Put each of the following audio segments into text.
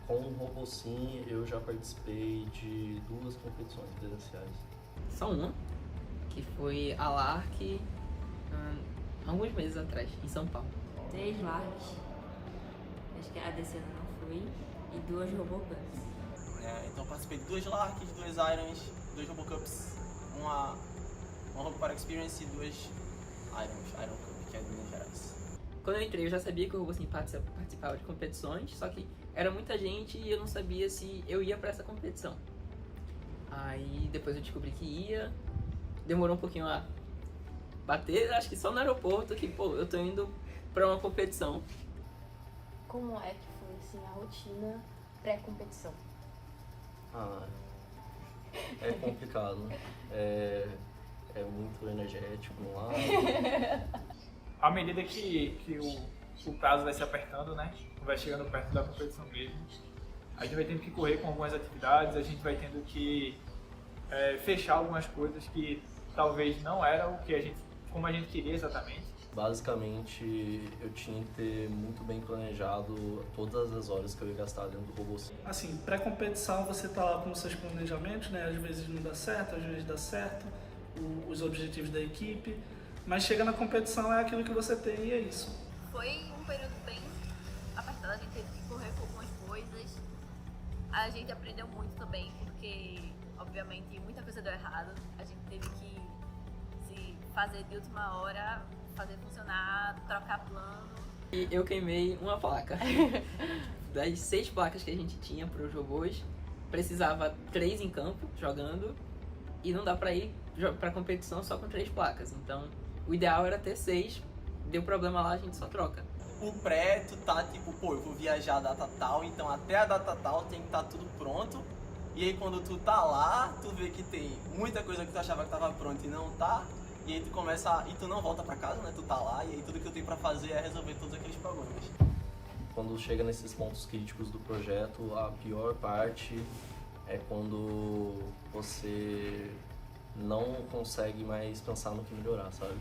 Com o Robocin eu já participei de 2 competições presenciais. Só uma, que foi a LARC, alguns meses atrás, em São Paulo. 3 LARCs, acho que a desse ano não foi, e 2 Robocups. Então participei de 2 LARCs, 2 Irons, 2 Robocups, uma Robopower Experience e 2 Iron Cup, que é de Minas Gerais. Quando eu entrei, eu já sabia que o Robocin participava de competições, só que era muita gente e eu não sabia se eu ia pra essa competição. Aí depois eu descobri que ia, demorou um pouquinho a bater, acho que só no aeroporto que, eu tô indo pra uma competição. Como é que foi assim, a rotina pré-competição? É complicado. É muito energético no lado. À medida que o prazo vai se apertando, né? Vai chegando perto da competição mesmo, a gente vai tendo que correr com algumas atividades, a gente vai tendo que fechar algumas coisas que talvez não era o que como a gente queria exatamente. Basicamente, eu tinha que ter muito bem planejado todas as horas que eu ia gastar dentro do Robocin. Assim, pré-competição você tá lá com os seus planejamentos, né? Às vezes não dá certo, às vezes dá certo, os objetivos da equipe, mas chega na competição é aquilo que você tem e é isso. Foi um período bem apertado, a gente teve que correr com algumas coisas. A gente aprendeu muito também, porque obviamente muita coisa deu errado. A gente teve que se fazer de última hora, fazer funcionar, trocar plano. E eu queimei uma placa. Das 6 placas que a gente tinha para os robôs, precisava 3 em campo jogando e não dá para ir para competição só com 3 placas. Então o ideal era ter 6, deu problema lá, a gente só troca. O pré, tu tá tipo, eu vou viajar a data tal, então até a data tal tem que estar tudo pronto. E aí quando tu tá lá, tu vê que tem muita coisa que tu achava que tava pronta e não tá. E aí tu começa, e tu não volta pra casa, né? Tu tá lá, e aí tudo que eu tenho pra fazer é resolver todos aqueles problemas. Quando chega nesses pontos críticos do projeto, a pior parte é quando você não consegue mais pensar no que melhorar, sabe?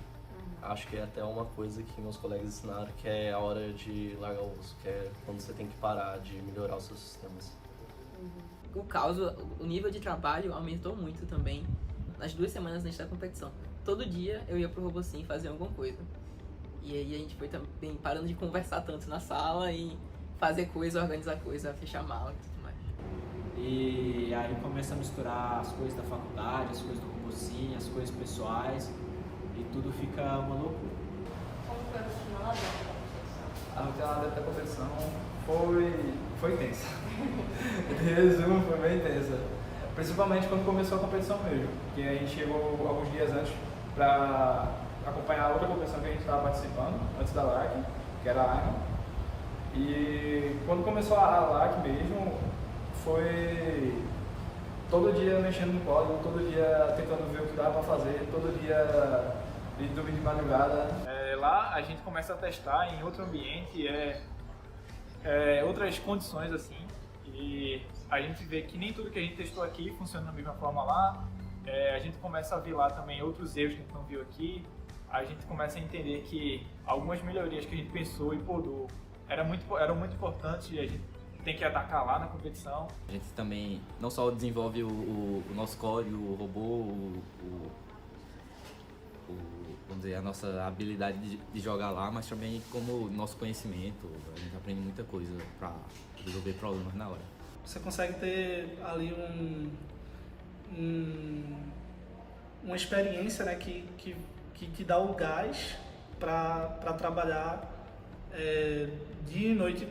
Acho que é até uma coisa que meus colegas ensinaram, que é a hora de largar o osso, que é quando você tem que parar de melhorar os seus sistemas. O nível de trabalho aumentou muito também nas 2 semanas antes da competição. Todo dia eu ia pro Robocin fazer alguma coisa. E aí a gente foi também parando de conversar tanto na sala e fazer coisa, organizar coisa, fechar mala e tudo mais. E aí começa a misturar as coisas da faculdade, as coisas do Robocin, as coisas pessoais e tudo fica uma loucura. Como foi a rotina lá dentro da competição? A rotina lá dentro da competição foi tensa. De resumo, foi bem tensa. Principalmente quando começou a competição mesmo, porque a gente chegou alguns dias antes para acompanhar a outra competição que a gente estava participando, antes da LARC, que era a Iron. E quando começou a LARC mesmo, foi todo dia mexendo no código, todo dia tentando ver o que dava para fazer, todo dia dormindo de madrugada. Lá a gente começa a testar em outro ambiente, outras condições assim, e a gente vê que nem tudo que a gente testou aqui funciona da mesma forma lá. A gente começa a ver lá também outros erros que a gente não viu aqui. A gente começa a entender que algumas melhorias que a gente pensou e podou eram muito importantes e a gente tem que atacar lá na competição. A gente também não só desenvolve o nosso código, o robô, vamos dizer, a nossa habilidade de jogar lá, mas também como nosso conhecimento. A gente aprende muita coisa para resolver problemas na hora. Você consegue ter ali uma experiência, né, que te dá o gás para trabalhar dia e noite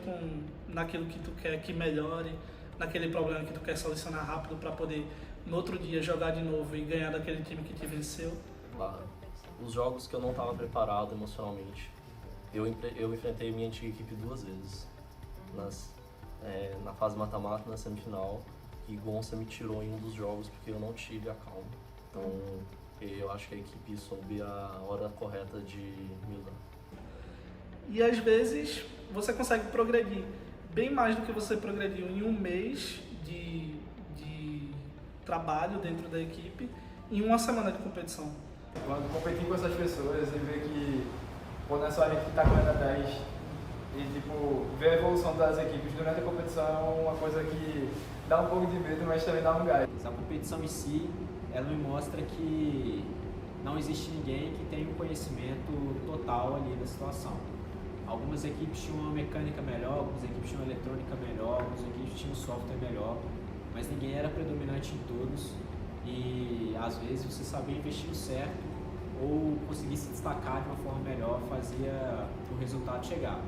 naquilo que tu quer que melhore, naquele problema que tu quer solucionar rápido para poder no outro dia jogar de novo e ganhar daquele time que te venceu. Os jogos que eu não estava preparado emocionalmente, eu enfrentei minha antiga equipe 2 vezes. Na fase mata-mata, na semifinal, e Gonça me tirou em um dos jogos porque eu não tive a calma. Então eu acho que a equipe soube a hora correta de me usar. E às vezes você consegue progredir bem mais do que você progrediu em um mês de trabalho dentro da equipe em uma semana de competição. Quando competir com essas pessoas e ver que não é só a gente que está correndo atrás E, tipo, ver a evolução das equipes durante a competição é uma coisa que dá um pouco de medo, mas também dá um gás. A competição em si, ela me mostra que não existe ninguém que tenha um conhecimento total ali da situação. Algumas equipes tinham uma mecânica melhor, algumas equipes tinham uma eletrônica melhor, algumas equipes tinham um software melhor, mas ninguém era predominante em todos e às vezes você sabia investir no certo ou conseguir se destacar de uma forma melhor fazia o resultado chegar.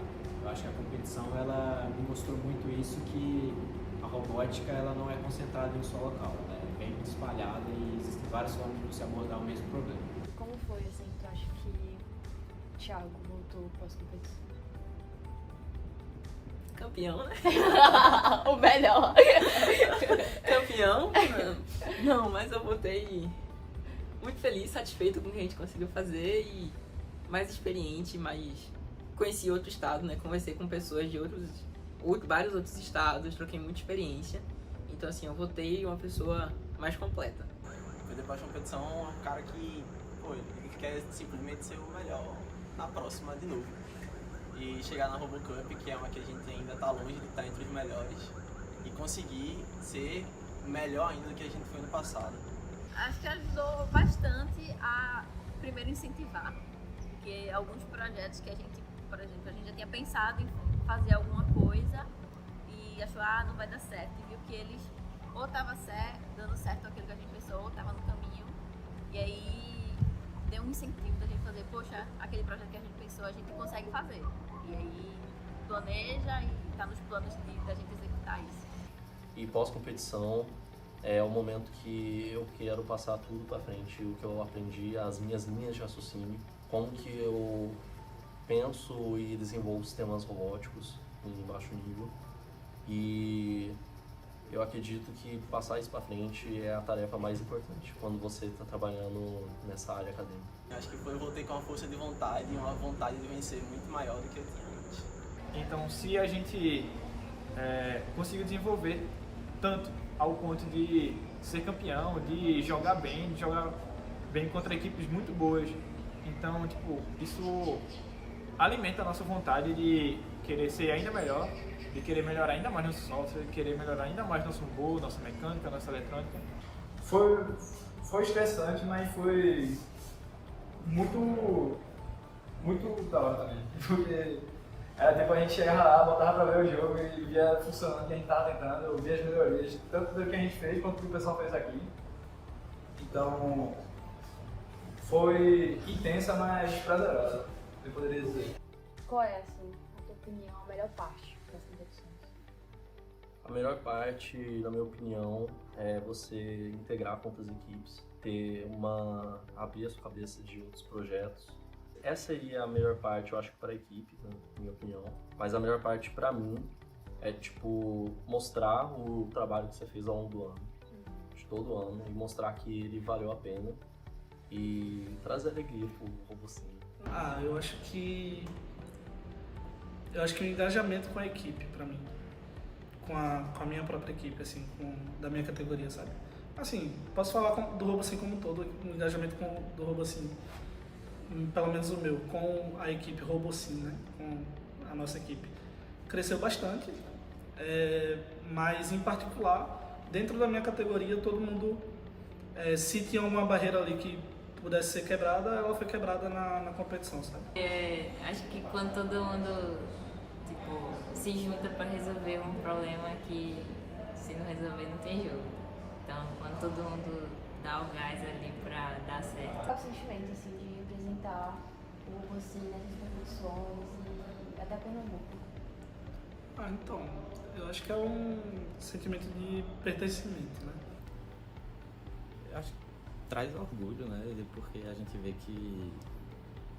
Eu acho que a competição ela me mostrou muito isso, que a robótica ela não é concentrada em um só local, ela é bem espalhada e existem várias formas de você abordar o mesmo problema. Como foi, assim, tu acha que o Thiago voltou pós-competição? Campeão, né? O melhor. Campeão? Não, mas eu voltei muito feliz, satisfeito com o que a gente conseguiu fazer e mais experiente, mais conheci outro estado, né? Conversei com pessoas de vários outros estados, troquei muita experiência. Então, assim, eu voltei uma pessoa mais completa. Depois da competição, é um cara que, pô, ele quer simplesmente ser o melhor na próxima de novo. E chegar na RoboCup, que é uma que a gente ainda tá longe de estar entre os melhores, e conseguir ser melhor ainda do que a gente foi no passado. Acho que ajudou bastante a, primeiro, incentivar. Porque alguns projetos que a gente, por exemplo, a gente já tinha pensado em fazer alguma coisa e achou, não vai dar certo. E viu que eles ou estava dando certo aquilo que a gente pensou, ou estava no caminho. E aí deu um incentivo da gente fazer, poxa, aquele projeto que a gente pensou, a gente consegue fazer. E aí planeja e está nos planos da gente executar isso. E pós-competição é o momento que eu quero passar tudo para frente, o que eu aprendi, as minhas linhas de raciocínio, como que eu penso e desenvolvo sistemas robóticos em baixo nível. E eu acredito que passar isso para frente é a tarefa mais importante quando você está trabalhando nessa área acadêmica. Acho que eu voltei com uma força de vontade e uma vontade de vencer muito maior do que eu tinha antes. Então, se a gente conseguir desenvolver tanto ao ponto de ser campeão, de jogar bem contra equipes muito boas, então, tipo, isso alimenta a nossa vontade de querer ser ainda melhor, de querer melhorar ainda mais nosso software, de querer melhorar ainda mais nosso robô, nossa mecânica, nossa eletrônica. Foi estressante, mas foi muito da hora também, porque era tipo a gente chegava lá, botava pra ver o jogo e via funcionando o que a gente tava tentando, via as melhorias, tanto do que a gente fez quanto do que o pessoal fez aqui. Então, foi intensa, mas prazerosa, eu poderia dizer. Qual é, assim, na tua opinião, a melhor parte das competições? A melhor parte, na minha opinião, é você integrar com outras equipes, abrir a sua cabeça de outros projetos. Essa seria a melhor parte, eu acho, para a equipe, na minha opinião. Mas a melhor parte para mim é, tipo, mostrar o trabalho que você fez ao longo do ano, de todo ano, e mostrar que ele valeu a pena e trazer alegria pro robocinho. Eu acho que o engajamento com a equipe, pra mim, com a minha própria equipe, assim, da minha categoria, sabe? Assim, posso falar do Robocinho como um todo, o engajamento do Robocinho, pelo menos o meu, com a equipe Robocinho, né? Com a nossa equipe. Cresceu bastante, mas em particular, dentro da minha categoria, todo mundo, se tinha alguma barreira ali que pudesse ser quebrada, ela foi quebrada na competição, sabe? Acho que quando todo mundo se junta para resolver um problema que, se não resolver, não tem jogo. Então, quando todo mundo dá o gás ali para dar certo. Qual é o sentimento, assim, de representar o Robocinho nessas competições e até Pernambuco? Então, eu acho que é um sentimento de pertencimento, né? Eu acho que traz orgulho, né? Porque a gente vê que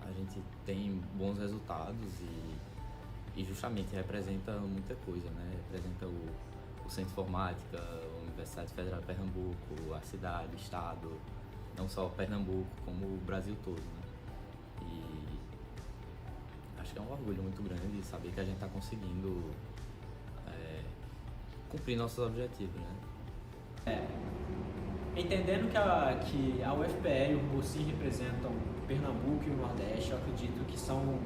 a gente tem bons resultados e justamente representa muita coisa, né? Representa o Centro de Informática, a Universidade Federal de Pernambuco, a cidade, o estado, não só Pernambuco, como o Brasil todo, né? E acho que é um orgulho muito grande saber que a gente está conseguindo cumprir nossos objetivos, né? Entendendo que a UFPE e o Robocinho representam Pernambuco e o Nordeste, eu acredito que são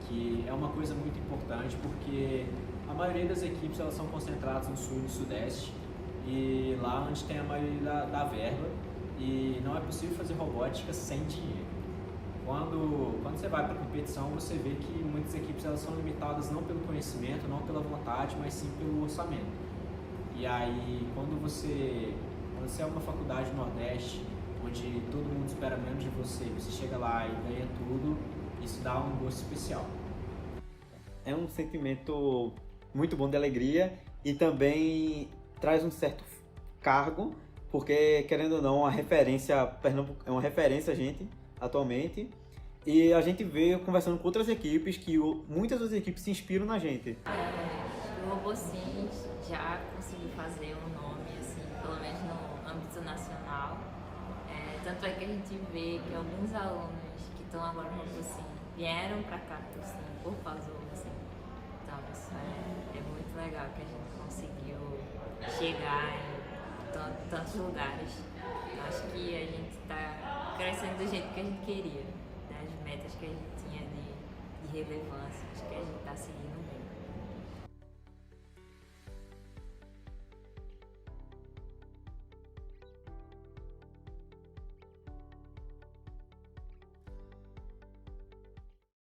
que é uma coisa muito importante porque a maioria das equipes elas são concentradas no sul e no sudeste e lá onde tem a maioria da verba e não é possível fazer robótica sem dinheiro. Quando você vai para a competição, você vê que muitas equipes elas são limitadas não pelo conhecimento, não pela vontade, mas sim pelo orçamento. E aí, quando você é uma faculdade do Nordeste, onde todo mundo espera menos de você, você chega lá e ganha tudo, isso dá um gosto especial. É um sentimento muito bom de alegria e também traz um certo cargo, porque, querendo ou não, Pernambuco é uma referência a gente, atualmente, e a gente vê conversando com outras equipes que muitas das equipes se inspiram na gente. O Robosims já conseguiu fazer um nome, assim, pelo menos no âmbito nacional. Tanto é que a gente vê que alguns alunos que estão agora no Robosim vieram para cá por causa do Robosim. Então isso é muito legal que a gente conseguiu chegar em tantos lugares. Então, acho que a gente está crescendo do jeito que a gente queria, né? As metas que a gente tinha de relevância, acho que a gente está seguindo bem.